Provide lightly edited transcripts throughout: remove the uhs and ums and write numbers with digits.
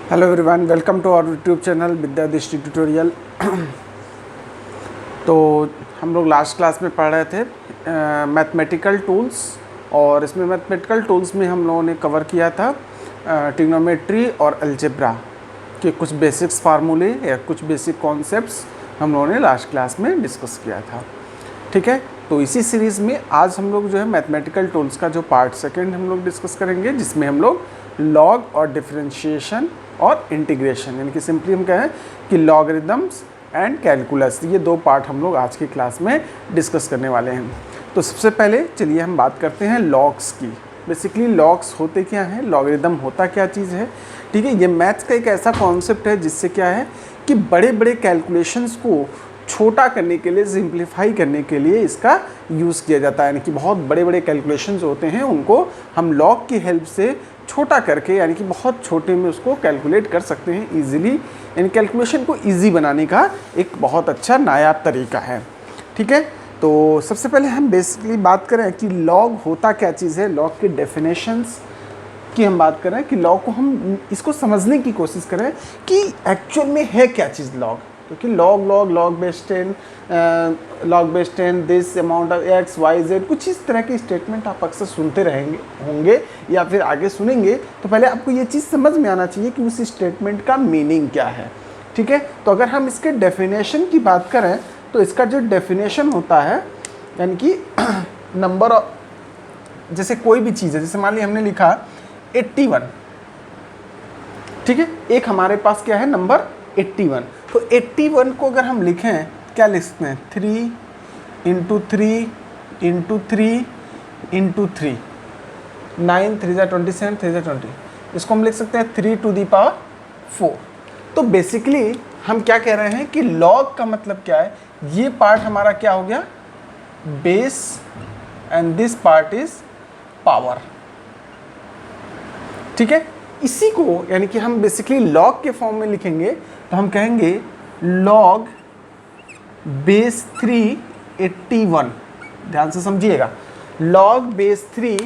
Hello everyone, welcome to our YouTube channel Vidya Drishti tutorial. तो हम लोग लास्ट क्लास में पढ़ रहे थे मैथमेटिकल टूल्स, और इसमें मैथमेटिकल टूल्स में हम लोगों ने कवर किया था ट्रिग्नोमेट्री और अलजेब्रा के कुछ बेसिक्स फार्मूले या कुछ बेसिक कॉन्सेप्ट्स हम लोगों ने लास्ट क्लास में डिस्कस किया था। ठीक है, तो इसी सीरीज़ में आज हम लोग जो है मैथमेटिकल टूल्स का जो पार्ट सेकेंड हम लोग डिस्कस करेंगे, जिसमें हम लोग लॉग और डिफरेंशिएशन और इंटीग्रेशन, यानी कि सिंपली हम कहें कि लॉगरिदम्स एंड कैलकुलस, ये दो पार्ट हम लोग आज की क्लास में डिस्कस करने वाले हैं। तो सबसे पहले चलिए हम बात करते हैं लॉग्स की। बेसिकली लॉग्स होते क्या हैं, लॉगरिदम होता क्या चीज़ है। ठीक है, ये मैथ्स का एक ऐसा कॉन्सेप्ट है जिससे क्या है कि बड़े बड़े कैलकुलेशंस को छोटा करने के लिए, सिंप्लीफाई करने के लिए इसका यूज़ किया जाता है। यानी कि बहुत बड़े बड़े कैलकुलेशंस होते हैं, उनको हम लॉग की हेल्प से छोटा करके, यानी कि बहुत छोटे में उसको कैलकुलेट कर सकते हैं ईजिली। यानी कैलकुलेशन को ईजी बनाने का एक बहुत अच्छा नायाब तरीका है। ठीक है, तो सबसे पहले हम बेसिकली बात करें कि लॉग होता क्या चीज़ है, लॉग के डेफिनेशंस की हम बात करें कि लॉग को हम इसको समझने की कोशिश करें कि एक्चुअल में है क्या चीज़ लॉग। क्योंकि log base 10 this amount of x y z, कुछ इस तरह की स्टेटमेंट आप अक्सर सुनते रहेंगे होंगे या फिर आगे सुनेंगे। तो पहले आपको ये चीज़ समझ में आना चाहिए कि उस स्टेटमेंट का मीनिंग क्या है। ठीक है, तो अगर हम इसके डेफिनेशन की बात करें तो इसका जो डेफिनेशन होता है, यानी कि नंबर ऑफ, जैसे कोई भी चीज़ है, जैसे मान लिया हमने लिखा 81। ठीक है, एक हमारे पास क्या है नंबर 81। तो 81 को अगर हम लिखें, क्या लिख सकते हैं, 3 × 3 × 3 × 3, 9 3 × 27 3 × 20, इसको हम लिख सकते हैं 3 to the power 4। तो बेसिकली हम क्या कह रहे हैं कि लॉग का मतलब क्या है, ये पार्ट हमारा क्या हो गया base and this part is power. ठीक है, इसी को यानी कि हम बेसिकली लॉग के फॉर्म में लिखेंगे तो हम कहेंगे लॉग बेस 3 81। ध्यान से समझिएगा, लॉग बेस 3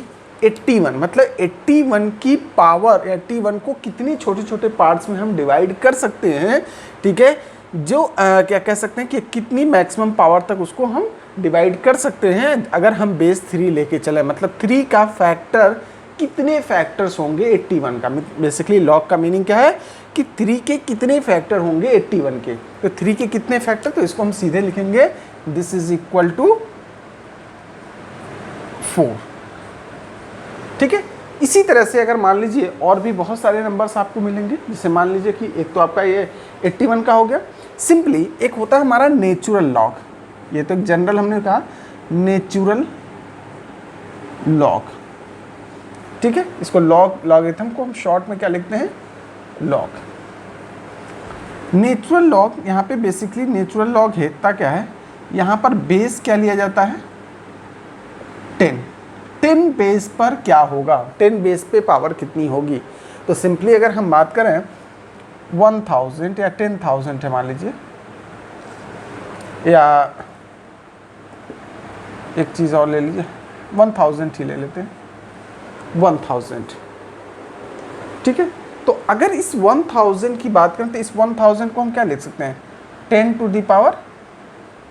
81 मतलब 81 की पावर, 81 को कितनी छोटे छोटे पार्ट्स में हम डिवाइड कर सकते हैं। ठीक है, जो क्या कह सकते हैं कि कितनी मैक्सिमम पावर तक उसको हम डिवाइड कर सकते हैं अगर हम बेस 3 लेके चले। मतलब 3 का फैक्टर, कितने फैक्टर्स होंगे 81 का। बेसिकली लॉग का मीनिंग क्या है कि 3 के कितने फैक्टर होंगे 81 के। तो 3 के कितने फैक्टर, तो इसको हम सीधे लिखेंगे दिस इज इक्वल टू 4। ठीक है, इसी तरह से अगर मान लीजिए और भी बहुत सारे नंबर्स आपको मिलेंगे, जैसे मान लीजिए कि एक तो आपका ये 81 का हो गया। सिंपली एक होता है हमारा नेचुरल लॉग, ये तो एक जनरल हमने कहा नेचुरल लॉग। ठीक है, इसको लॉगरिथम को हम शॉर्ट में क्या लिखते हैं, लॉग। नेचुरल लॉग, यहाँ पे बेसिकली नेचुरल लॉग हेता क्या है, यहाँ पर बेस क्या लिया जाता है 10। 10 बेस पर क्या होगा, 10 बेस पे पावर कितनी होगी। तो सिंपली अगर हम बात करें 1000 या 10,000 है मान लीजिए, या एक चीज़ और ले लीजिए 1000 ही ले लेते हैं, 1000। ठीक है, तो अगर इस 1000 की बात करें तो इस 1000 को हम क्या लिख सकते हैं 10 to the power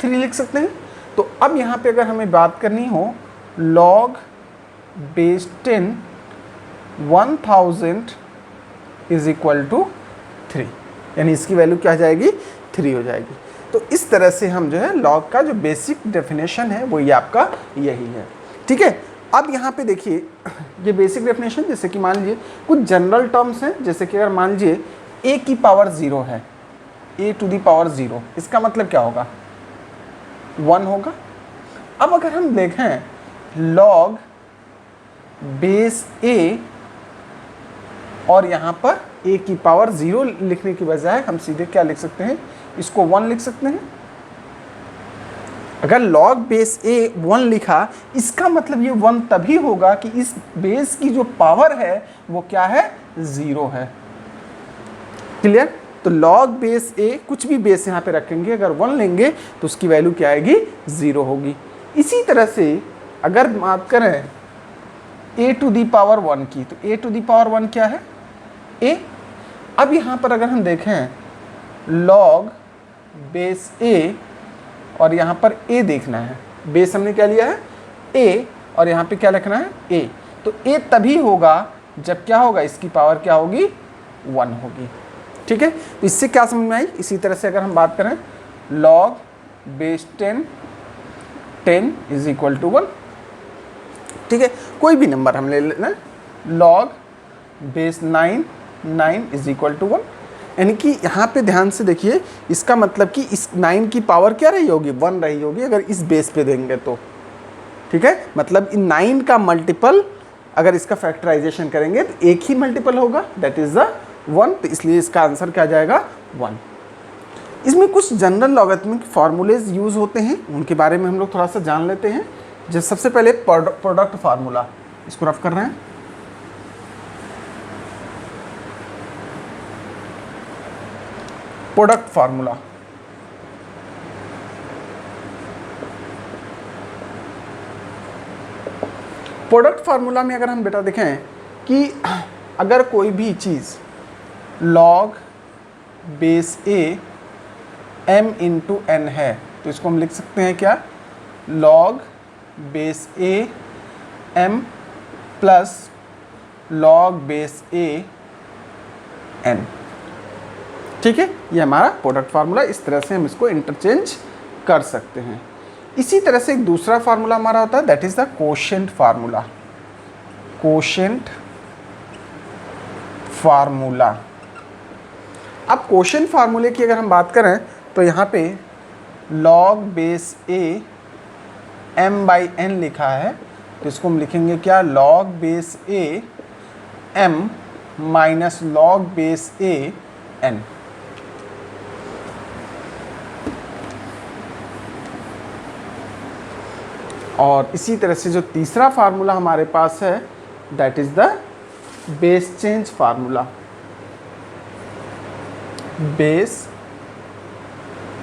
3 लिख सकते हैं। तो अब यहाँ पे अगर हमें बात करनी हो log base 10 1000 is equal to 3, यानी इसकी वैल्यू क्या हो जाएगी 3 हो जाएगी। तो इस तरह से हम जो है log का जो बेसिक डेफिनेशन है वो ये आपका यही है। ठीक है, अब यहाँ पे देखिए ये बेसिक डेफिनेशन, जैसे कि मान लीजिए कुछ जनरल टर्म्स हैं, जैसे कि अगर मान लीजिए a की पावर 0 है, a to the power 0, इसका मतलब क्या होगा 1 होगा। अब अगर हम देखें log बेस a, और यहाँ पर a की पावर 0 लिखने की बजाय हम सीधे क्या लिख सकते हैं, इसको 1 लिख सकते हैं। अगर log बेस a 1 लिखा, इसका मतलब ये 1 तभी होगा कि इस बेस की जो पावर है वो क्या है 0 है। क्लियर, तो log बेस a, कुछ भी बेस यहाँ पे रखेंगे, अगर 1 लेंगे तो उसकी वैल्यू क्या आएगी 0 होगी। इसी तरह से अगर बात करें a to the power 1 की, तो a to the power 1 क्या है a, अब यहाँ पर अगर हम देखें log बेस a और यहाँ पर a देखना है, बेस हमने क्या लिया है a और यहाँ पे क्या लिखना है a, तो a तभी होगा जब क्या होगा, इसकी पावर क्या होगी 1 होगी। ठीक है, तो इससे क्या समझ में आई। इसी तरह से अगर हम बात करें log base 10 is equal to 1। ठीक है, कोई भी नंबर हम ले लेना, log base 9 is equal to 1, यानी कि यहाँ पे ध्यान से देखिए, इसका मतलब कि इस 9 की पावर क्या रही होगी 1 रही होगी अगर इस बेस पे देंगे तो। ठीक है, मतलब इन 9 का मल्टीपल अगर इसका फैक्टराइजेशन करेंगे तो एक ही मल्टीपल होगा, दैट इज द 1, तो इसलिए इसका आंसर क्या जाएगा 1। इसमें कुछ जनरल लॉगरिथमिक फार्मूलेज यूज होते हैं, उनके बारे में हम लोग थोड़ा सा जान लेते हैं। जैसे सबसे पहले प्रोडक्ट फार्मूला, इसको रफ कर रहे हैं। प्रोडक्ट फार्मूला, प्रोडक्ट फार्मूला में अगर हम बेटा देखें कि अगर कोई भी चीज़ log base a m into n है तो इसको हम लिख सकते हैं क्या, log base a m plus log base a n। ठीक है, ये हमारा प्रोडक्ट फार्मूला, इस तरह से हम इसको इंटरचेंज कर सकते हैं। इसी तरह से एक दूसरा फार्मूला हमारा होता है, that is the quotient formula. Quotient formula, अब कोशेंट फार्मूले की अगर हम बात करें तो यहाँ पे log base a m by n लिखा है, तो इसको हम लिखेंगे क्या, log base a m minus log base a n। और इसी तरह से जो तीसरा फार्मूला हमारे पास है that is the base change formula. Base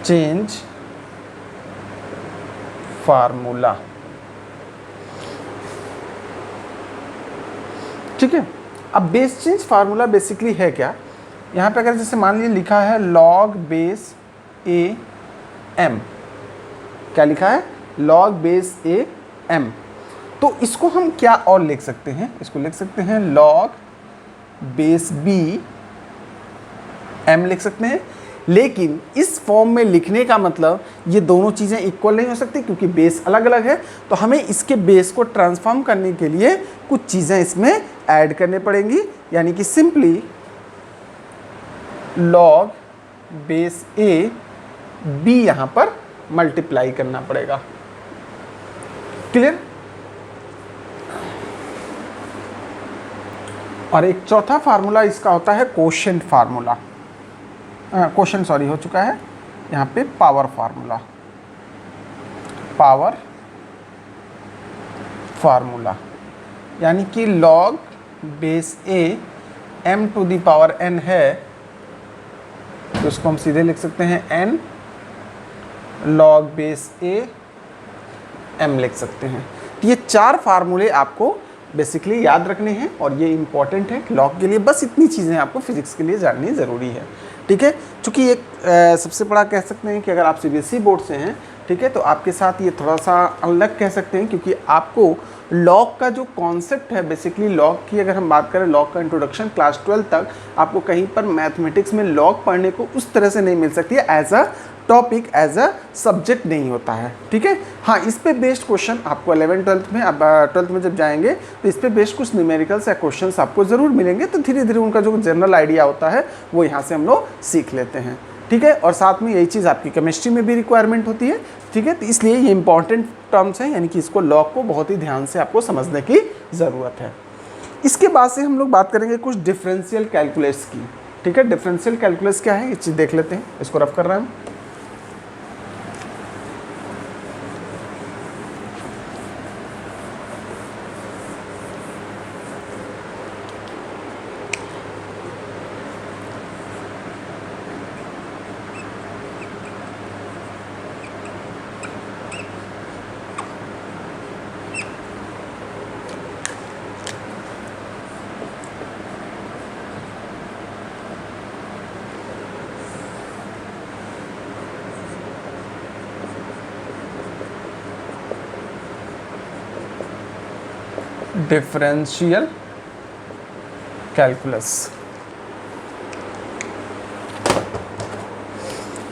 change formula, ठीक है। अब बेस चेंज फार्मूला बेसिकली है क्या, यहाँ पे अगर जैसे मान लीजिए लिखा है log बेस a m, क्या लिखा है log बेस a m, तो इसको हम क्या और लिख सकते हैं, इसको लिख सकते हैं log बेस b m लिख सकते हैं। लेकिन इस फॉर्म में लिखने का मतलब ये दोनों चीज़ें इक्वल नहीं हो सकती क्योंकि बेस अलग अलग है, तो हमें इसके बेस को ट्रांसफॉर्म करने के लिए कुछ चीज़ें इसमें ऐड करने पड़ेंगी, यानी कि simply log base a b यहाँ पर मल्टीप्लाई करना पड़ेगा। क्लियर। और एक चौथा फार्मूला इसका होता है कोशेंट फार्मूला, क्वेश्चन सॉरी हो चुका है यहाँ पे, पावर फार्मूला। पावर फार्मूला यानी कि log base a m to the power n है, तो इसको हम सीधे लिख सकते हैं n log base a m लिख सकते हैं। तो ये चार फार्मूले आपको बेसिकली याद रखने हैं और ये इंपॉर्टेंट है लॉग के लिए, बस इतनी चीज़ें आपको फिजिक्स के लिए जाननी ज़रूरी है। ठीक है, चूँकि एक सबसे बड़ा कह सकते हैं कि अगर आप सीबीएसई बोर्ड से हैं, ठीक है, तो आपके साथ ये थोड़ा सा अलग कह सकते हैं क्योंकि आपको लॉग का जो कॉन्सेप्ट है, बेसिकली लॉग की अगर हम बात करें, लॉग का इंट्रोडक्शन क्लास 12 तक आपको कहीं पर मैथमेटिक्स में लॉग पढ़ने को उस तरह से नहीं मिल सकती है, as a topic as a subject नहीं होता है। ठीक है, हाँ, इस पे बेस्ड क्वेश्चन आपको 11-12 में, अब 12th में जब जाएंगे तो इस पे बेस्ड कुछ न्यूमेरिकल्स या क्वेश्चंस आपको ज़रूर मिलेंगे, तो धीरे धीरे उनका जो जनरल आइडिया होता है वो यहाँ से हम लोग सीख लेते हैं। ठीक है, और साथ में यही चीज़ आपकी केमिस्ट्री में भी रिक्वायरमेंट होती है। ठीक है, तो इसलिए ये इंपॉर्टेंट टर्म्स हैं, यानी कि इसको लॉग को बहुत ही ध्यान से आपको समझने की ज़रूरत है। इसके बाद से हम लोग बात करेंगे कुछ डिफरेंशियल कैलकुलस की। ठीक है, डिफरेंशियल कैलकुलस क्या है ये चीज़ देख लेते हैं, इसको रफ कर रहे हैं। Differential calculus.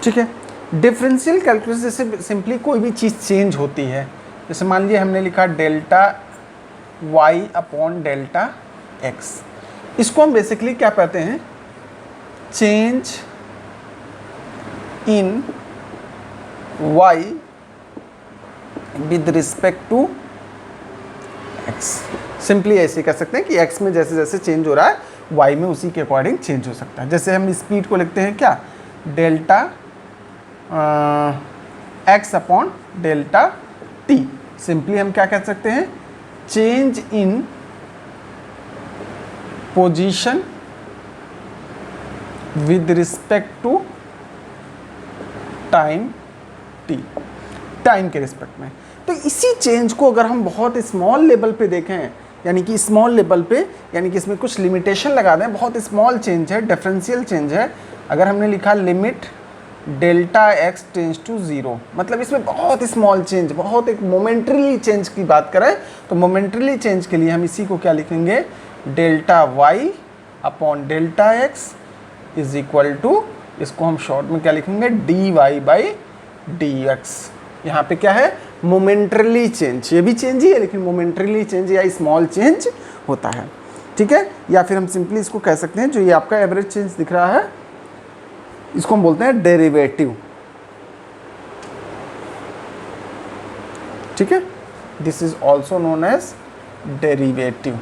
ठीक है, डिफरेंशियल कैलकुलस जैसे सिंपली कोई भी चीज़ चेंज होती है, जैसे मान लीजिए हमने लिखा delta y upon delta x, इसको हम बेसिकली क्या कहते हैं, change in y with respect to x. Simply ऐसे कह सकते हैं कि एक्स में जैसे जैसे चेंज हो रहा है वाई में उसी के अकॉर्डिंग चेंज हो सकता है। जैसे हम स्पीड को लिखते हैं क्या, delta x upon delta t. Simply हम क्या कह सकते हैं, change in position with respect to time t, time के रिस्पेक्ट में। तो इसी चेंज को अगर हम बहुत स्मॉल लेवल पे देखें, यानी कि स्मॉल लेवल पे, यानी कि इसमें कुछ लिमिटेशन लगा दें, बहुत स्मॉल चेंज है, डिफरेंशियल चेंज है। अगर हमने लिखा limit delta x tends to zero, मतलब इसमें बहुत स्मॉल चेंज, बहुत एक मोमेंटरीली चेंज की बात करें तो मोमेंटरीली चेंज के लिए हम इसी को क्या लिखेंगे, delta y upon delta x is equal to, इसको हम शॉर्ट में क्या लिखेंगे, d Y by D x. यहाँ पे क्या है, मोमेंटरीली चेंज, ये भी चेंज ही है लेकिन मोमेंटरीली चेंज या स्मॉल चेंज होता है। ठीक है, या फिर हम सिंपली इसको कह सकते हैं, जो ये आपका एवरेज चेंज दिख रहा है इसको हम बोलते हैं डेरिवेटिव। ठीक है, this is also known as derivative.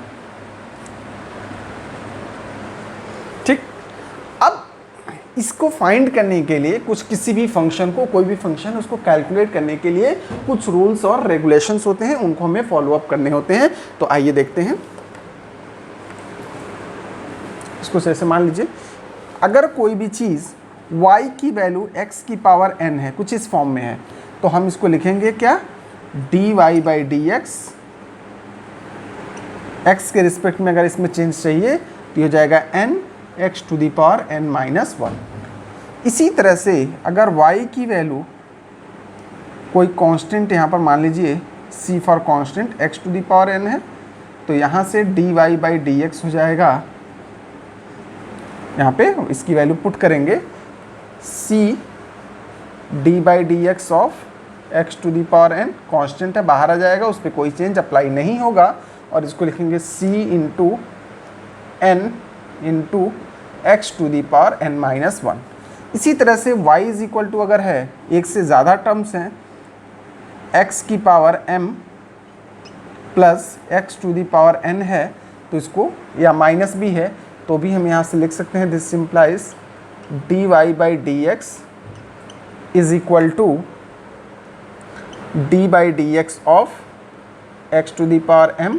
ठीक, अब इसको फाइंड करने के लिए कुछ, किसी भी फंक्शन को, कोई भी फंक्शन उसको कैलकुलेट करने के लिए कुछ रूल्स और रेगुलेशंस होते हैं, उनको हमें फॉलो अप करने होते हैं। तो आइए देखते हैं इसको। जैसे मान लीजिए अगर कोई भी चीज़ y की वैल्यू x की पावर n है, कुछ इस फॉर्म में है, तो हम इसको लिखेंगे क्या, dy बाई डी एक्स के रिस्पेक्ट में अगर इसमें चेंज चाहिए तो हो जाएगा n x to the power n minus 1। इसी तरह से अगर y की वैल्यू कोई कांस्टेंट, यहाँ पर मान लीजिए c for constant x to the power n है, तो यहाँ से dy बाई डी एक्स हो जाएगा, यहाँ पे इसकी वैल्यू पुट करेंगे c d by D x of x to the power n, constant है बाहर आ जाएगा, उस पर कोई चेंज अप्लाई नहीं होगा, और इसको लिखेंगे c into n into x to the power n minus 1। इसी तरह से y इज इक्वल टू, अगर है एक से ज़्यादा टर्म्स हैं, x की power m plus x to the power n है, तो इसको, या माइनस भी है तो भी हम यहाँ से लिख सकते हैं, this simplifies D Y by D x is equal to d by D x of x to the power m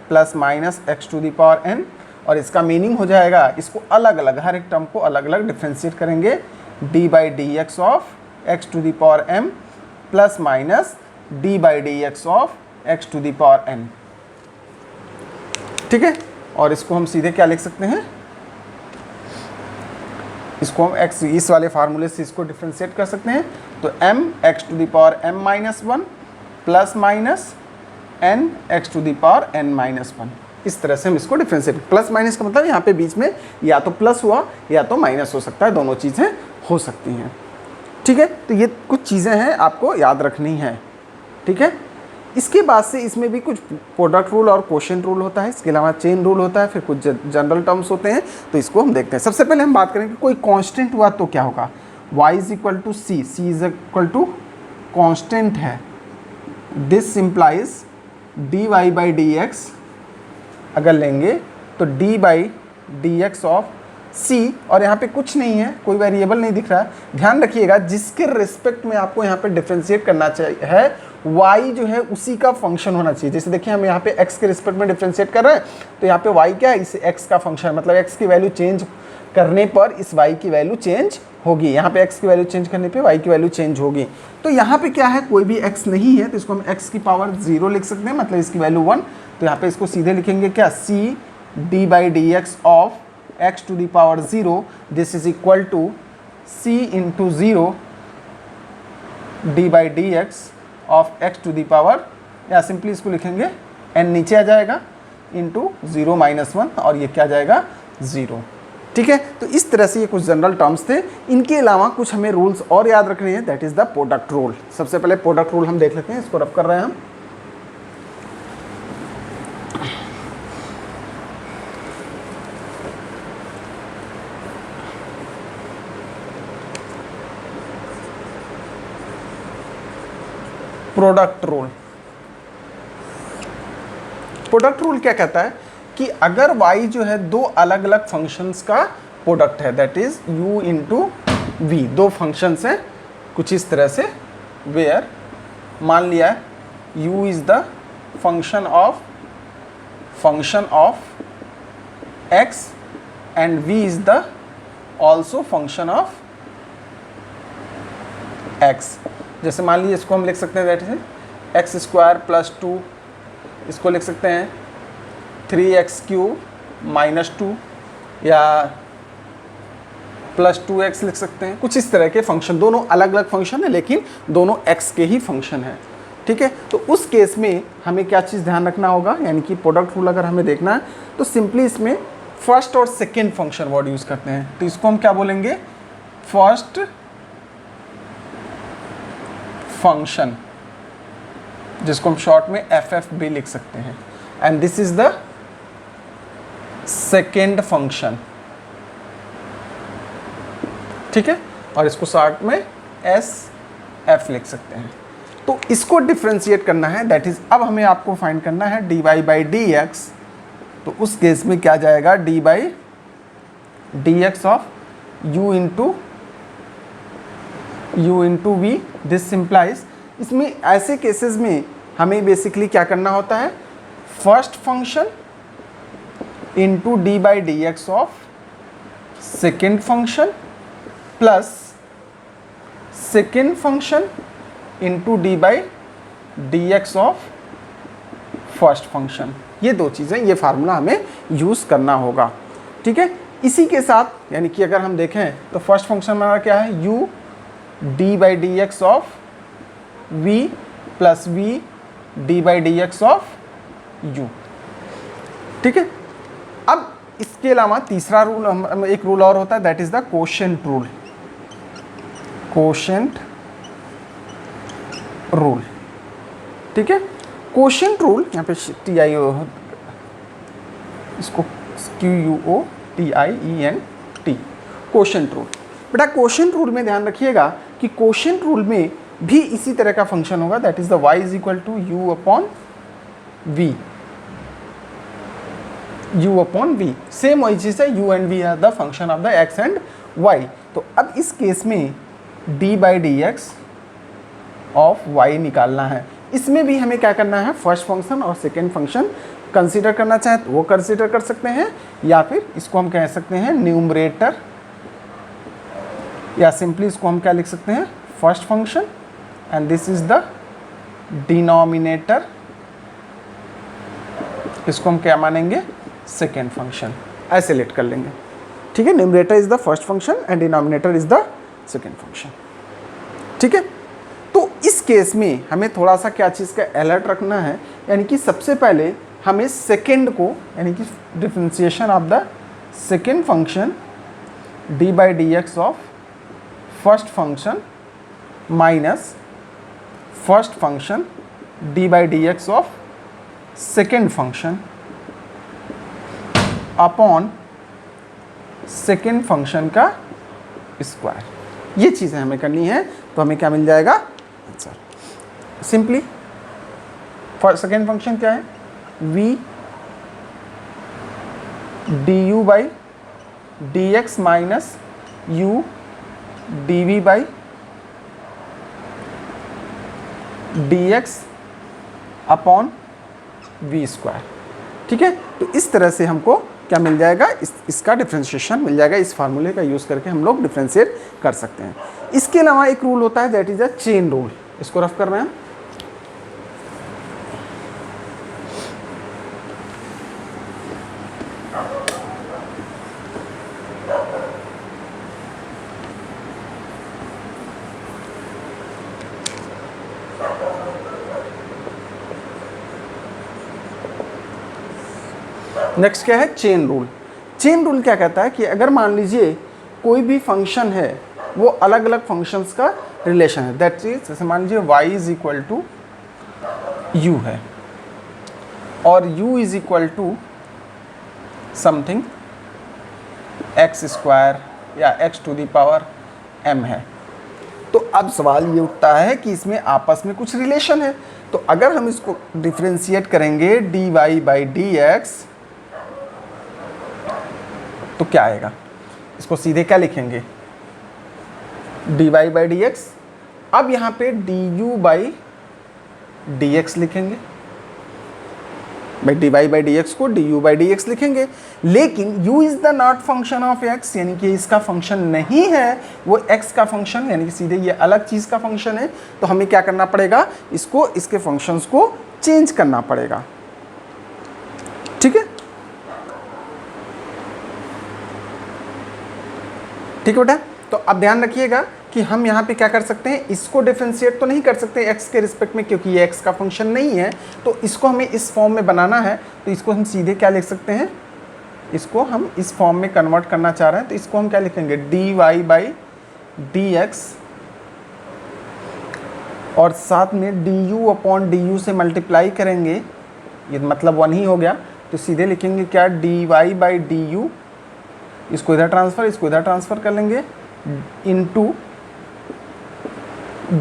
plus minus x to the power n। और इसका मीनिंग हो जाएगा, इसको अलग अलग, हर एक टर्म को अलग अलग डिफ्रेंशिएट करेंगे, d by D x of x to the power m plus minus d by D x of x to the power n। ठीक है, और इसको हम सीधे क्या लिख सकते हैं, इसको हम x, इस वाले फार्मूले से इसको डिफ्रेंशिएट कर सकते हैं, तो m x to the power m minus 1 plus minus n x to the power n minus 1। इस तरह से हम इसको डिफ्रेंशिएट, प्लस माइनस का मतलब यहाँ पे बीच में या तो प्लस हुआ या तो माइनस हो सकता है, दोनों चीज़ें हो सकती हैं। ठीक है, तो ये कुछ चीज़ें हैं आपको याद रखनी है। ठीक है, इसके बाद से इसमें भी कुछ प्रोडक्ट रूल और क्वोशिएंट रूल होता है, इसके अलावा चेन रूल होता है, फिर कुछ जनरल टर्म्स होते हैं, तो इसको हम देखते हैं। सबसे पहले हम बात करेंगे कोई कांस्टेंट हुआ तो क्या होगा, y is equal to C, C is equal to constant है, this simplifies D Y by D X अगर लेंगे तो D by D x of C, और यहाँ पे कुछ नहीं है, कोई वेरिएबल नहीं दिख रहा है। ध्यान रखिएगा जिसके रिस्पेक्ट में आपको यहाँ पे डिफ्रेंशिएट करना चाहिए है, y जो है उसी का फंक्शन होना चाहिए। जैसे देखिए हम यहाँ पे x के रिस्पेक्ट में डिफ्रेंशिएट कर रहे हैं, तो यहाँ पे y क्या है, इस x का फंक्शन, मतलब x की वैल्यू चेंज करने पर इस y की वैल्यू चेंज होगी, यहाँ पे x की वैल्यू चेंज करने पे y की वैल्यू चेंज होगी। तो यहाँ पे क्या है, कोई भी x नहीं है, तो इसको हम x की पावर 0 लिख सकते हैं, मतलब इसकी वैल्यू 1। तो यहाँ पे इसको सीधे लिखेंगे क्या, c d by D x of x to the power 0, this is equal to c into 0 d by D x of x to the power, या सिंपली इसको लिखेंगे n नीचे आ जाएगा, इंटू 0 माइनस 1 और ये क्या जाएगा 0। ठीक है, तो इस तरह से ये कुछ जनरल टर्म्स थे। इनके अलावा कुछ हमें रूल्स और याद रखने हैं, that is the product rule. सबसे पहले प्रोडक्ट रूल हम देख लेते हैं, इसको रब कर रहे हैं हम। प्रोडक्ट रूल, प्रोडक्ट रूल क्या कहता है कि अगर y जो है दो अलग अलग फंक्शंस का प्रोडक्ट है, that is u into v, दो फंक्शंस हैं कुछ इस तरह से, वेयर मान लिया u is the function of x and v is the also function of x। जैसे मान लीजिए इसको हम लिख सकते हैं that is x square plus 2, इसको लिख सकते हैं 3x³ माइनस 2 या प्लस 2x लिख सकते हैं, कुछ इस तरह के फंक्शन, दोनों अलग अलग फंक्शन है लेकिन दोनों x के ही फंक्शन है। ठीक है, तो उस केस में हमें क्या चीज़ ध्यान रखना होगा, यानी कि प्रोडक्ट रूल अगर हमें देखना है तो सिंपली इसमें फर्स्ट और सेकेंड फंक्शन वर्ड यूज़ करते हैं। तो इसको हम क्या बोलेंगे, फर्स्ट फंक्शन, जिसको हम शॉर्ट में FF भी लिख सकते हैं, and this is the second function. ठीक है, और इसको शॉर्ट में SF लिख सकते हैं। तो इसको डिफ्रेंशिएट करना है, दैट इज अब हमें आपको फाइंड करना है dy बाई dx। तो उस केस में क्या जाएगा, dy by dx of u into v। This simplifies, इसमें ऐसे केसेस में हमें बेसिकली क्या करना होता है, first function into D by D x of second function plus second function into D by D x of first function. ये दो चीज़ें, ये फार्मूला हमें यूज़ करना होगा। ठीक है, इसी के साथ यानी कि अगर हम देखें तो फर्स्ट फंक्शन हमारा क्या है, u D by D x of v plus v D by D x of u। ठीक है, अब इसके अलावा तीसरा रूल, एक रूल और होता है, that is the quotient rule. Quotient rule, ठीक है, कोशेंट रूल यहाँ पे TIO, इसको QUOTIENT, कोशेंट रूल। बेटा कोशेंट रूल में ध्यान रखिएगा कि कोशेंट रूल में भी इसी तरह का फंक्शन होगा, that is the y is equal to u upon v। Same वही चीज़ है, u and v are the function of the x and y। तो अब इस केस में d by D x of y निकालना है। इसमें भी हमें क्या करना है, फर्स्ट फंक्शन और सेकेंड फंक्शन कंसीडर करना चाहे तो वो कंसीडर कर सकते हैं, या फिर इसको हम कह सकते हैं न्यूमरेटर, या सिंपली इसको हम क्या लिख सकते हैं, first function and this is the denominator, इसको हम क्या मानेंगे, सेकेंड फंक्शन, ऐसे लेट कर लेंगे। ठीक है, numerator is the first function and denominator is the second function. ठीक है, तो इस केस में हमें थोड़ा सा क्या चीज़ का अलर्ट रखना है, यानी कि सबसे पहले हमें सेकेंड को, यानी कि differentiation of the second function D by D x of first function minus first function D by D x of second function upon second function का स्क्वायर, ये चीज़ें हमें करनी है। तो हमें क्या मिल जाएगा आंसर, सिंपली सेकेंड फंक्शन क्या है, v du by D x minus u dv by D x upon v square. ठीक है, तो इस तरह से हमको क्या मिल जाएगा, इसका डिफ्रेंशिएशन मिल जाएगा। इस फार्मूले का यूज़ करके हम लोग डिफ्रेंशिएट कर सकते हैं। इसके अलावा एक रूल होता है, that is a chain rule, इसको रफ कर रहे हैं। नेक्स्ट क्या है, चेन रूल। चेन रूल क्या कहता है कि अगर मान लीजिए कोई भी फंक्शन है वो अलग अलग फंक्शंस का रिलेशन है, दैट इज जैसे मान लीजिए y is equal to u है और u is equal to something x square या x to the power m है, तो अब सवाल ये उठता है कि इसमें आपस में कुछ रिलेशन है। तो अगर हम इसको डिफ्रेंशिएट करेंगे dy बाई dx तो क्या आएगा, इसको सीधे क्या लिखेंगे, dy बाई dx। अब यहाँ पे du बाई dx लिखेंगे, भाई dy बाई dx को du बाई dx लिखेंगे, लेकिन u is the not function of x, यानी कि इसका फंक्शन नहीं है, वो x का फंक्शन यानी कि सीधे ये अलग चीज़ का फंक्शन है। तो हमें क्या करना पड़ेगा, इसको इसके फंक्शंस को चेंज करना पड़ेगा, ठीक है। ठीक है बेटा, तो अब ध्यान रखिएगा कि हम यहाँ पे क्या कर सकते हैं, इसको डिफरेंशिएट तो नहीं कर सकते x के रिस्पेक्ट में क्योंकि ये x का फंक्शन नहीं है, तो इसको हमें इस फॉर्म में बनाना है। तो इसको हम सीधे क्या लिख सकते हैं, इसको हम इस फॉर्म में कन्वर्ट करना चाह रहे हैं, तो इसको हम क्या लिखेंगे, dy बाई dx और साथ में du अपॉन du से मल्टीप्लाई करेंगे, ये मतलब 1 ही हो गया, तो सीधे लिखेंगे क्या, dy बाई du, इसको इधर ट्रांसफ़र, इसको इधर ट्रांसफ़र कर लेंगे, इनटू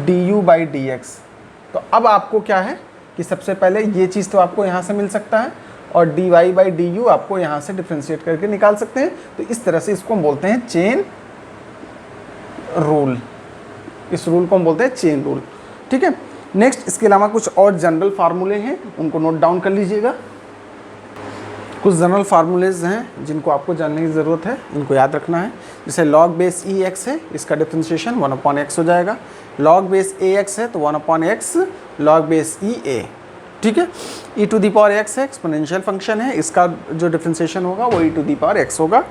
du बाई dx। तो अब आपको क्या है कि सबसे पहले ये चीज़ तो आपको यहाँ से मिल सकता है और dy बाई du आपको यहाँ से डिफ्रेंशिएट करके निकाल सकते हैं। तो इस तरह से इसको हम बोलते हैं चेन रूल, इस रूल को हम बोलते हैं चेन रूल, ठीक है। नेक्स्ट इसके अलावा कुछ और जनरल फार्मूले हैं, उनको नोट डाउन कर लीजिएगा। कुछ जनरल फार्मूलेज हैं जिनको आपको जानने की ज़रूरत है, इनको याद रखना है। जैसे log बेस ई एक्स है, इसका डिफ्रेंशिएशन 1 अपॉन एक्स हो जाएगा। log बेस ए एक्स है तो 1 upon x log base e a, ठीक है। e to the power x है, एक्सपोनेंशियल फंक्शन है, इसका जो डिफ्रेंशिएशन होगा वो e to the power x होगा।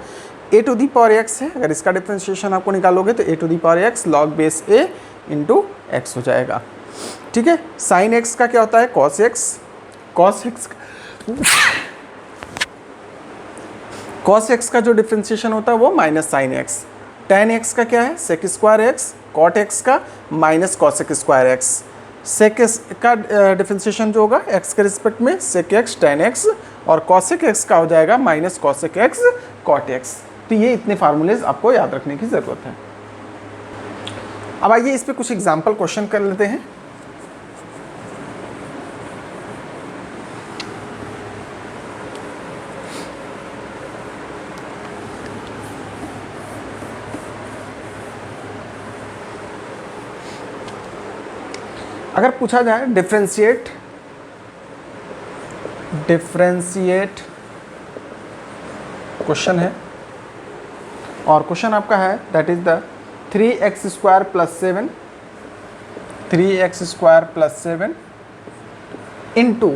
a to the power x है, अगर इसका डिफ्रेंशिएशन आपको निकालोगे तो a to the power x log base a into x हो जाएगा, ठीक है। साइन एक्स का क्या होता है, कॉस एक्स, कॉस एक्स का जो डिफ्रेंशिएशन होता है वो minus sine x. Tan x का क्या है, sec square x, cot x का minus cosec square x. Sec का डिफ्रेंशिएशन जो होगा एक्स के रिस्पेक्ट में सेक एक्स टेन एक्स और कॉसेक एक्स का हो जाएगा minus cosec x cot x. तो ये इतने फार्मूलेज आपको याद रखने की ज़रूरत है। अब आइए इस पर कुछ एग्जाम्पल क्वेश्चन कर लेते हैं। अगर पूछा जाए डिफरेंशिएट क्वेश्चन है और क्वेश्चन आपका है that is the 3x square plus 7 into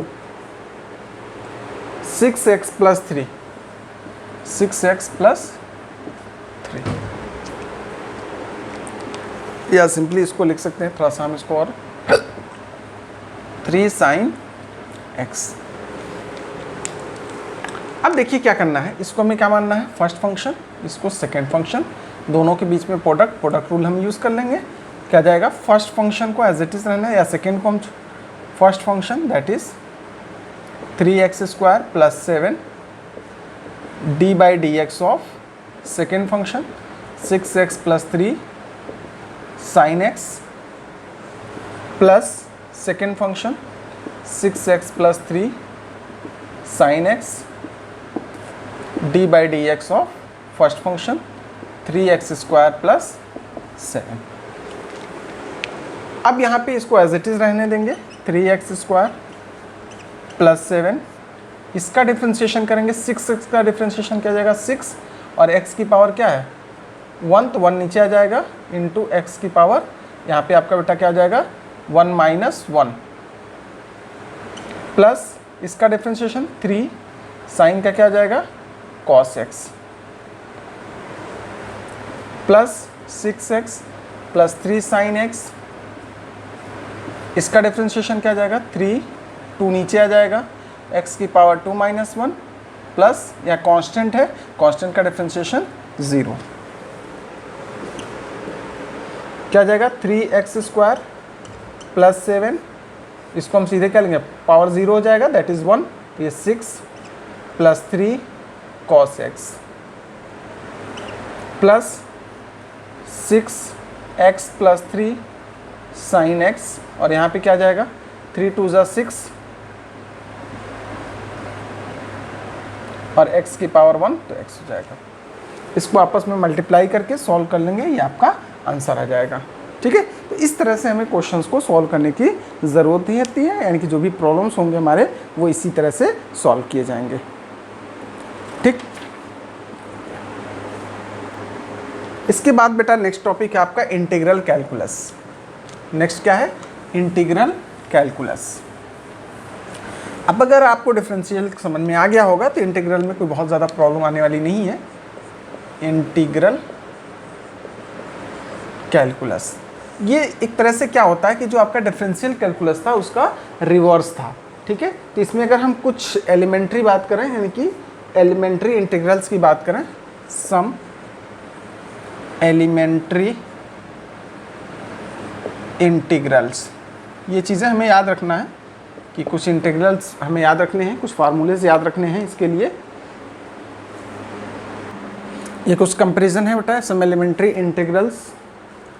6x plus 3 या सिंपली इसको लिख सकते हैं, थोड़ा सा हम इसको और 3 sin x। अब देखिए क्या करना है, इसको हमें क्या मानना है, फर्स्ट फंक्शन, इसको सेकेंड फंक्शन, दोनों के बीच में प्रोडक्ट रूल हम यूज़ कर लेंगे। क्या जाएगा, फर्स्ट फंक्शन को एज इट इज़ रहना है या सेकेंड को हम first function that is 3x square plus 7 D by D x of second function 6x plus 3 sine x plus second function 6x plus 3 sine x D by D x of first function 3x square plus 7। अब यहाँ पे इसको as it is रहने देंगे, 3x square plus 7, इसका differentiation करेंगे, 6x का differentiation क्या जाएगा 6 और x की पावर क्या है 1, तो 1 नीचे आ जाएगा इंटू x की पावर, यहाँ पे आपका बेटा क्या आ जाएगा 1 माइनस 1 प्लस इसका डिफ्रेंशिएशन 3 साइन का क्या आ जाएगा cos x plus 6x plus 3 sine x, इसका डिफ्रेंशिएशन क्या आ जाएगा 3, 2 नीचे आ जाएगा, x की पावर 2 माइनस 1 प्लस या कांस्टेंट है, कांस्टेंट का डिफरेंशिएशन 0। क्या जाएगा 3x² प्लस 7, इसको हम सीधे क्या लेंगे, पावर 0 हो जाएगा, दैट इज़ 1, ये 6 plus 3 cos x plus 6x plus 3 sin x, और यहाँ पे क्या जाएगा 3 2 ज़ा 6 और x की पावर 1, तो x हो जाएगा। इसको आपस में मल्टीप्लाई करके सॉल्व कर लेंगे, ये आपका आंसर आ जाएगा। ठीक है, तो इस तरह से हमें क्वेश्चंस को सॉल्व करने की ज़रूरत नहीं होती है, यानी कि जो भी प्रॉब्लम्स होंगे हमारे वो इसी तरह से सॉल्व किए जाएंगे। ठीक, इसके बाद बेटा नेक्स्ट टॉपिक है आपका इंटीग्रल कैलकुलस। नेक्स्ट क्या है, इंटीग्रल कैलकुलस। अब अगर आपको डिफरेंशियल समझ में आ गया होगा तो इंटीग्रल में कोई बहुत ज़्यादा प्रॉब्लम आने वाली नहीं है। इंटीग्रल कैलकुलस, ये एक तरह से क्या होता है कि जो आपका डिफरेंशियल कैलकुलस था उसका रिवर्स था। ठीक है, तो इसमें अगर हम कुछ एलिमेंट्री बात करें, यानी कि एलिमेंट्री इंटीग्रल्स की बात करें, सम एलिमेंट्री इंटीग्रल्स, ये चीज़ें हमें याद रखना है कि कुछ इंटीग्रल्स हमें याद रखने हैं, कुछ फार्मूलेज याद रखने हैं। इसके लिए ये कुछ कंपैरिजन है बेटा, some elementary integrals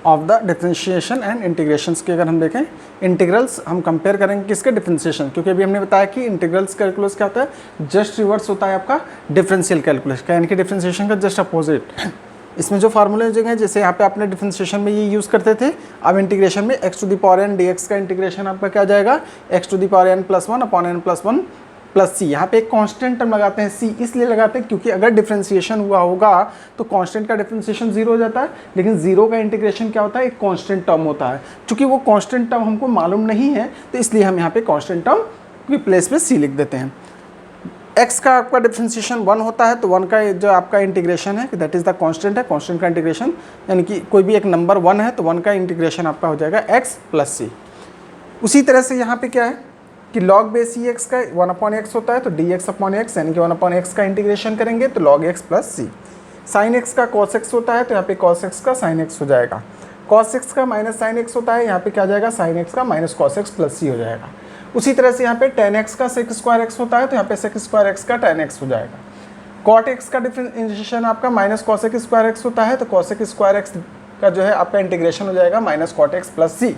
of the differentiation and integrations के अगर हम देखें, इंटीग्रल्स हम कंपेयर करेंगे किसके, डिफरेंशिएशन, क्योंकि अभी हमने बताया कि इंटीग्रल्स कैलकुलस क्या होता है, जस्ट रिवर्स होता है आपका डिफरेंशियल कैलकुलस का, यानी कि डिफरेंशिएशन का जस्ट अपोजिट। इसमें जो फार्मूले जो हैं, जैसे यहाँ पे आपने डिफरेंशिएशन में ये यूज़ करते थे, अब इंटीग्रेशन में x⁴n dx का इंटीग्रेशन आपका क्या जाएगा, x⁴n+1/n+1 प्लस c। यहाँ पे एक कांस्टेंट टर्म लगाते हैं, c इसलिए लगाते हैं क्योंकि अगर डिफरेंशिएशन हुआ होगा तो कांस्टेंट का डिफरेंशिएशन 0 हो जाता है, लेकिन 0 का इंटीग्रेशन क्या होता है, एक कांस्टेंट टर्म होता है। चूँकि वो कांस्टेंट टर्म हमको मालूम नहीं है तो इसलिए हम यहाँ पे कांस्टेंट टर्म की प्लेस पे c लिख देते हैं। x का आपका डिफरेंशिएशन 1 होता है तो 1 का जो आपका इंटीग्रेशन है दैट इज़ द कांस्टेंट है, कांस्टेंट का इंटीग्रेशन, यानी कि कोई भी एक नंबर 1 है तो 1 का इंटीग्रेशन आपका हो जाएगा x प्लस c। उसी तरह से यहाँ पे क्या है कि log बेस ई एक्स का 1/x होता है तो dx/x, यानी कि 1/x का इंटीग्रेशन करेंगे तो log x plus c। sin x का cos x होता है तो यहाँ पे cos x का sin x हो जाएगा। cos x का माइनस sin x होता है, यहाँ पे क्या जाएगा sin x का minus cos x plus c हो जाएगा। उसी तरह से यहाँ पे tan x का sec² x होता है तो यहाँ पे sec² x का tan x हो जाएगा। cot x का डिफरेंशिएशन आपका माइनस cosec² x होता है तो cosec² x का जो है आपका इंटीग्रेशन हो जाएगा minus cot x plus c।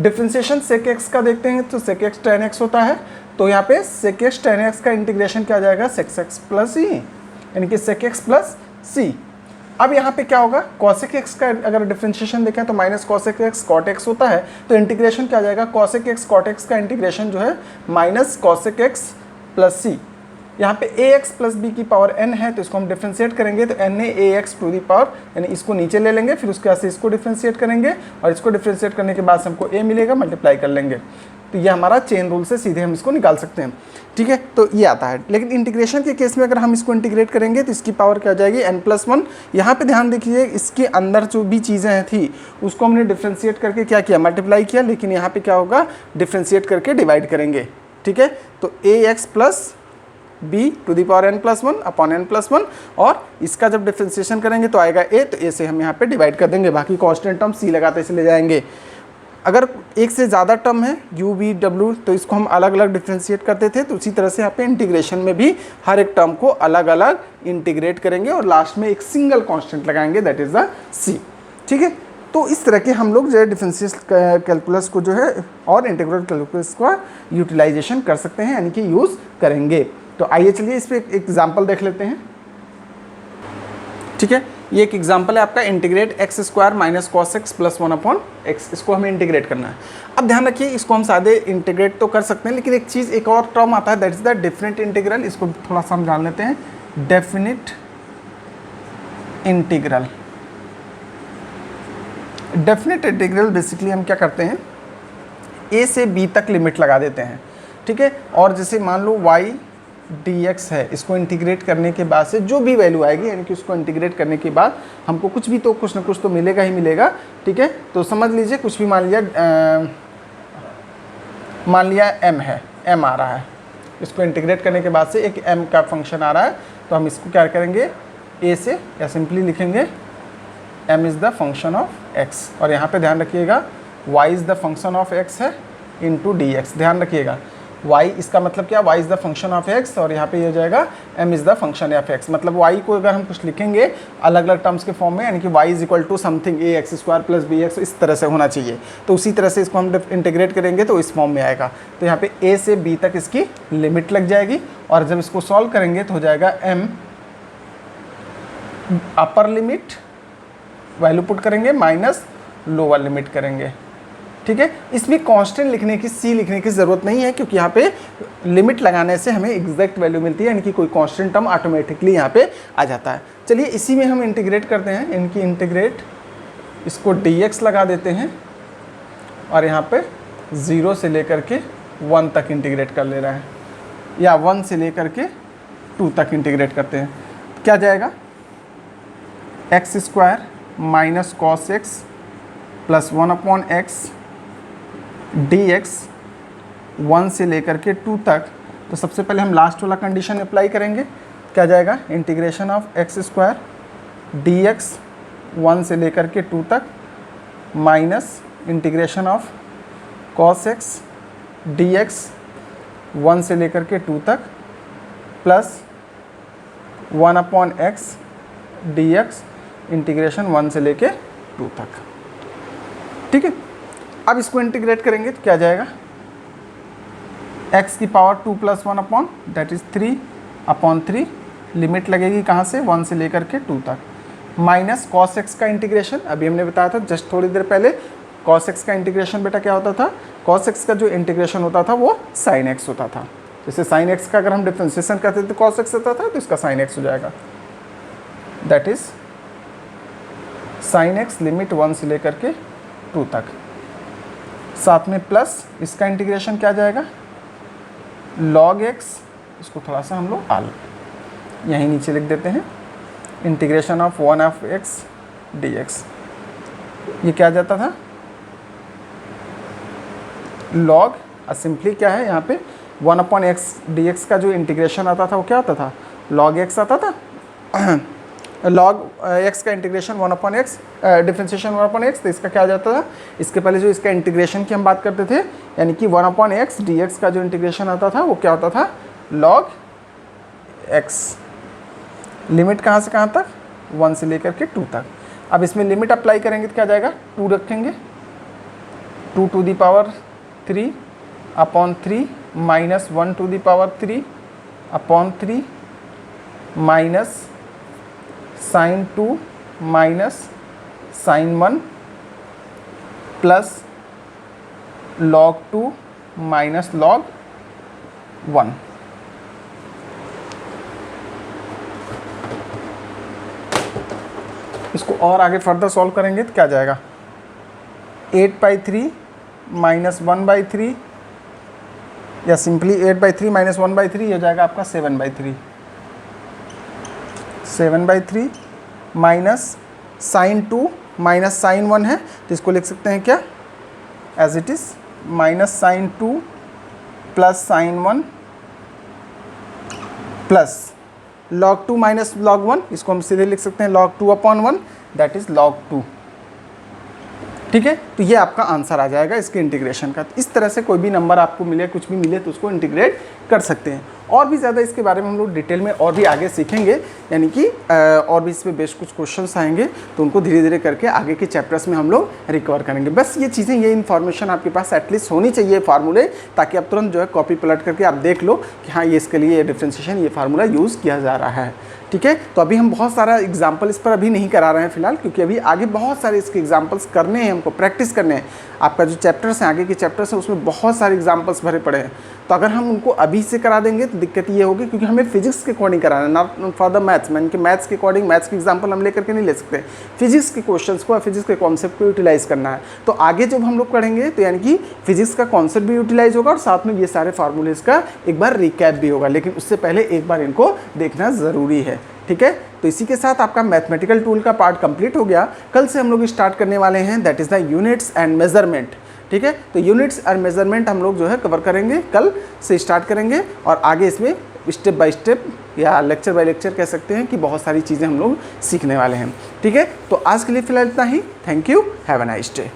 Differentiation sec x का देखते हैं तो sec x tan x होता है तो यहाँ पे sec x tan x का इंटीग्रेशन क्या जाएगा sec x प्लस c, यानी कि sec x प्लस c। अब यहाँ पे क्या होगा, cosec x का अगर डिफरेंशिएशन देखें तो minus cosec x cot x होता है तो इंटीग्रेशन क्या जाएगा, cosec x cot x का इंटीग्रेशन जो है minus cosec x plus c। यहाँ पे ax प्लस b की पावर n है तो इसको हम डिफ्रेंशिएट करेंगे तो n है ax टू दी पावर, यानी इसको नीचे ले लेंगे, फिर उसके बाद से इसको डिफ्रेंशिएट करेंगे और इसको डिफ्रेंशिएट करने के बाद से हमको a मिलेगा, मल्टीप्लाई कर लेंगे तो ये हमारा चेन रूल से सीधे हम इसको निकाल सकते हैं। ठीक है, तो ये आता है। लेकिन इंटीग्रेशन के केस में अगर हम इसको इंटीग्रेट करेंगे तो इसकी पावर क्या हो जाएगी n+1। यहाँ पे ध्यान देखिए, इसके अंदर जो भी चीज़ें थी उसको हमने डिफ्रेंशिएट करके क्या किया, मल्टीप्लाई किया, लेकिन यहाँ पे क्या होगा, डिफ्रेंशिएट करके डिवाइड करेंगे। ठीक है, तो ax plus b to the power n+1/n+1 और इसका जब डिफ्रेंशिएशन करेंगे तो आएगा a, तो a से हम यहाँ पे डिवाइड कर देंगे, बाकी कांस्टेंट टर्म c लगाते चले जाएंगे। अगर एक से ज़्यादा टर्म है u v w तो इसको हम अलग अलग डिफ्रेंशिएट करते थे, तो उसी तरह से यहाँ पे इंटीग्रेशन में भी हर एक टर्म को अलग अलग इंटीग्रेट करेंगे और लास्ट में एक सिंगल कांस्टेंट लगाएंगे, दैट इज़ द c। ठीक है, तो इस तरह के हम लोग जो है डिफरेंशियल कैलकुलस को जो है और इंटीग्रल कैलकुलस का यूटिलाइजेशन कर सकते हैं, यानी कि यूज़ करेंगे। तो आइए चलिए इस पर एक एग्जाम्पल देख लेते हैं। ठीक है, ये एक एग्जाम्पल है आपका, integrate x² minus cos x plus 1/x, इसको हमें इंटीग्रेट करना है। अब ध्यान रखिए, इसको हम सादे इंटीग्रेट तो कर सकते हैं, लेकिन एक चीज़, एक और टर्म आता है that is the definite integral, इसको थोड़ा सा हम जान लेते हैं। Definite integral, definite integral basically हम क्या करते हैं, a से b तक लिमिट लगा देते हैं। ठीक है, और जैसे मान लो y dx है, इसको इंटीग्रेट करने के बाद से जो भी वैल्यू आएगी, यानी कि उसको इंटीग्रेट करने के बाद हमको कुछ भी तो कुछ ना कुछ तो मिलेगा ही मिलेगा। ठीक है, तो समझ लीजिए कुछ भी मान लिया m है, m आ रहा है, इसको इंटीग्रेट करने के बाद से एक m का फंक्शन आ रहा है, तो हम इसको क्या करेंगे a से, या सिंपली लिखेंगे m is the function of x, और यहाँ पे ध्यान रखिएगा y is the function of x है इंटू डी एक्स। ध्यान रखिएगा y इसका मतलब क्या, y is the function of x, और यहाँ पे ये हो जाएगा m is the function of x। मतलब y को अगर हम कुछ लिखेंगे अलग अलग टर्म्स के फॉर्म में, यानी कि y is equal to something a x square plus b x, इस तरह से होना चाहिए। तो उसी तरह से इसको हम इंटीग्रेट करेंगे तो इस फॉर्म में आएगा। तो यहाँ पे a से b तक इसकी लिमिट लग जाएगी, और जब इसको सॉल्व करेंगे तो हो जाएगा m upper limit value put करेंगे माइनस लोअर लिमिट करेंगे। ठीक है, इसमें कांस्टेंट लिखने की, सी लिखने की ज़रूरत नहीं है, क्योंकि यहाँ पे लिमिट लगाने से हमें एग्जैक्ट वैल्यू मिलती है, यानी कि कोई कांस्टेंट टर्म ऑटोमेटिकली यहाँ पे आ जाता है। चलिए इसी में हम इंटीग्रेट करते हैं, इनकी इंटीग्रेट, इसको dx लगा देते हैं, और यहाँ पे 0 से लेकर के 1 तक इंटीग्रेट कर ले रहे हैं, या 1 से लेकर के 2 तक इंटीग्रेट करते हैं। क्या जाएगा, x square minus cos x plus 1/x dx 1 से लेकर के 2 तक। तो सबसे पहले हम लास्ट वाला कंडीशन अप्लाई करेंगे। क्या जाएगा, integration of x square dx 1 से लेकर के 2 तक minus integration of cos x dx 1 से लेकर के 2 तक प्लस 1/x dx इंटीग्रेशन 1 से लेके 2 तक। ठीक है, अब इसको इंटीग्रेट करेंगे तो क्या जाएगा, x की power 2 + 1 upon that is 3/3, limit लगेगी कहाँ से, 1 से लेकर के 2 तक, माइनस cos x का इंटीग्रेशन। अभी हमने बताया था जस्ट थोड़ी देर पहले, cos x का इंटीग्रेशन बेटा क्या होता था, cos x का जो इंटीग्रेशन होता था वो sin x होता था। जैसे sin x का अगर हम डिफ्रेंशिएशन करते तो cos x होता था, तो इसका sin x हो जाएगा, that is sin x limit 1 से लेकर के 2 तक, साथ में प्लस इसका इंटीग्रेशन क्या जाएगा, log x, इसको थोड़ा सा हम लोग आल यहीं नीचे लिख देते हैं, इंटीग्रेशन ऑफ 1/x dx। ये क्या जाता था, log, सिंपली क्या है यहाँ पे 1/x dx का जो इंटीग्रेशन आता था वो क्या आता था, log x आता था log x का इंटीग्रेशन 1/x, डिफ्रेंशिएशन 1/x, तो इसका क्या आ जाता था, इसके पहले जो इसका इंटीग्रेशन की हम बात करते थे, यानी कि 1/x dx का जो इंटीग्रेशन आता था वो क्या होता था, log x, लिमिट कहाँ से कहाँ तक, 1 से लेकर के 2 तक। अब इसमें लिमिट अप्लाई करेंगे तो क्या जाएगा, 2 रखेंगे, 2 to the power 3/3 minus 1 to the power 3/3 minus sin 2 minus sin 1 plus log 2 minus log 1। इसको और आगे फर्दर सॉल्व करेंगे तो क्या जाएगा, 8/3 माइनस 1/3, या सिंपली 8/3 माइनस 1/3 हो जाएगा आपका 7/3, 7/3 माइनस sin 2 माइनस sin 1 है, तो इसको लिख सकते हैं क्या, as it is minus sin 2 plus sin 1 plus log 2 minus log 1, इसको हम सीधे लिख सकते हैं log 2/1, दैट इज़ log 2। ठीक है, तो ये आपका आंसर आ जाएगा इसके इंटीग्रेशन का। इस तरह से कोई भी नंबर आपको मिले, कुछ भी मिले, तो उसको इंटीग्रेट कर सकते हैं। और भी ज़्यादा इसके बारे में हम लोग डिटेल में और भी आगे सीखेंगे, यानी कि और भी इस पर बेस्ट कुछ क्वेश्चंस आएंगे, तो उनको धीरे धीरे करके आगे के चैप्टर्स में हम लोग रिकवर करेंगे। बस ये चीज़ें, ये इन्फॉर्मेशन आपके पास एटलीस्ट होनी चाहिए, फार्मूले, ताकि आप तुरंत जो है कॉपी पलट करके आप देख लो कि हाँ, ये इसके लिए डिफ्रेंशिएशन, ये फार्मूला यूज़ किया जा रहा है। ठीक है, तो अभी हम बहुत सारा एग्जाम्पल इस पर अभी नहीं करा रहे हैं फिलहाल, क्योंकि अभी आगे बहुत सारे इसके एग्जाम्पल्स करने हैं, हमको प्रैक्टिस करने हैं। आपका जो चैप्टर्स हैं, आगे के चैप्टर्स हैं, उसमें बहुत सारे एग्जाम्पल्स भरे पड़े हैं, तो अगर हम उनको अभी से करा देंगे तो दिक्कत ये होगी, क्योंकि हमें फिजिक्स के अकॉर्डिंग कराना है, नॉट फॉर द मैथ्स। मैंने कि मैथ्स के अकॉर्डिंग मैथ्स के एग्जाम्पल हम लेकर के नहीं ले सकते, फिजिक्स के क्वेश्चंस को, फिजिक्स के कॉन्सेप्ट को यूटिलाइज करना है। तो आगे जब हम लोग पढ़ेंगे तो यानी कि फिजिक्स का कॉन्सेप्ट भी यूटिलाइज होगा, और साथ में ये सारे फार्मूलेज का एक बार रिकैप भी होगा, लेकिन उससे पहले एक बार इनको देखना ज़रूरी है। ठीक है, तो इसी के साथ आपका मैथमेटिकल टूल का पार्ट कंप्लीट हो गया। कल से हम लोग स्टार्ट करने वाले हैं, that is the units and measurement. ठीक है। तो यूनिट्स और मेजरमेंट हम लोग जो है कवर करेंगे, कल से स्टार्ट करेंगे और आगे इसमें स्टेप बाय स्टेप या लेक्चर बाय लेक्चर कह सकते हैं कि बहुत सारी चीज़ें हम लोग सीखने वाले हैं। ठीक है, तो आज के लिए फ़िलहाल इतना ही। Thank you, have a nice day.